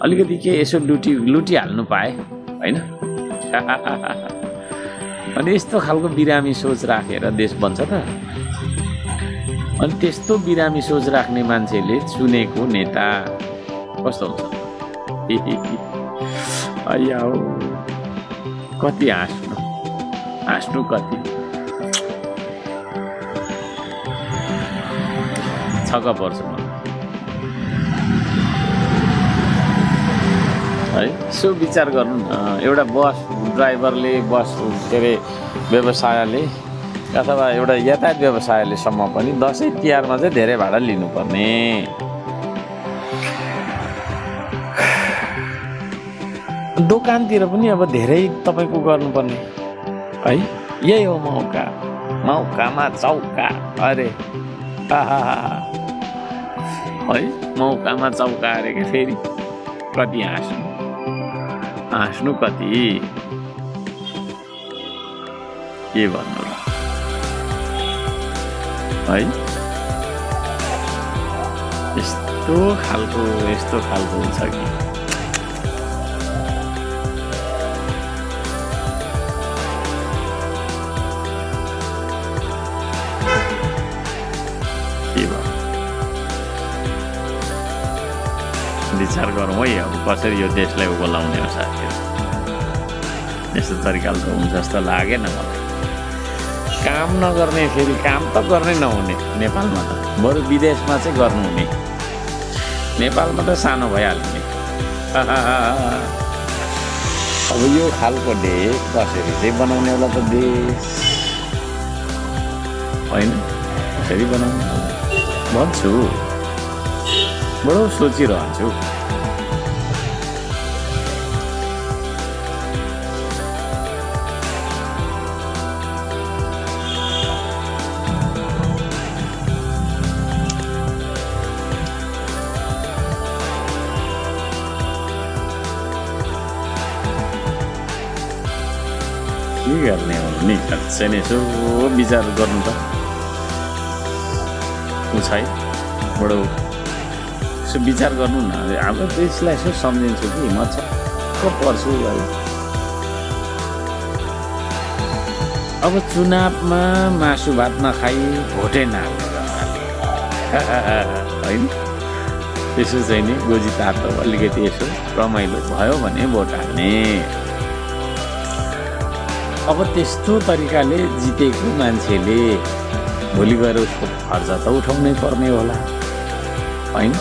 अलिकति के यसो लुटिहाल्नु पाए होइन। अनि यस्तो खालको बिरामी सोच राखेर देश बन्छ त। अनि त्यस्तो बिरामी सोच राख्ने मान्छेले चुनेको नेता कस्तो हुन्छ? अय्या हो, कति हाँस्नु कति छक्क पर्छु म है। यसो विचार गर्नु न, एउटा बस ड्राइभरले बस के अरे व्यवसायले अथवा एउटा यातायात व्यवसायले सम्म पनि दसैँ तिहारमा चाहिँ धेरै भाडा लिनुपर्ने। दोकानतिर पनि अब धेरै तपाईँको गर्नुपर्ने है। यही हो मौकामा चौका। अरे है, मौकामा चौका अरे के फेरि कति हाँस्नु कति के भन्नु र है। यस्तो खालको हुन्छ कि विचार गरौँ है। अब कसरी यो देशलाई बोलाउने हो साथीहरू। यस्तो तरिकाले त हुन्छ जस्तो लागेन मलाई। काम नगर्ने, फेरि काम त गर्नै नहुने नेपालमा त, बरु विदेशमा चाहिँ गर्नुहुने। नेपालमा त सानो भइहाल्ने। अब यो खालको देश कसरी चाहिँ बनाउने होला त देश होइन? कसरी बनाउने भन्छु, बडो सोचिरहन्छु। के गर्ने हो नि, साँच्चै नै यसो विचार गर्नु त उछाइ बडो यसो विचार गर्नु न। हाम्रो देशलाई यसो सम्झिन्छु कि म छक्क पर्छु। अब चुनावमा मासु भात नखाइ भोटै नहाल्ने होइन। त्यसो चाहिँ नि गोजी तातो अलिकति यसो रमाइलो भयो भने भोट हाल्ने। अब त्यस्तो तरिकाले जितेको मान्छेले भोलि गएर उसको खर्च त उठाउनै पर्ने होला होइन।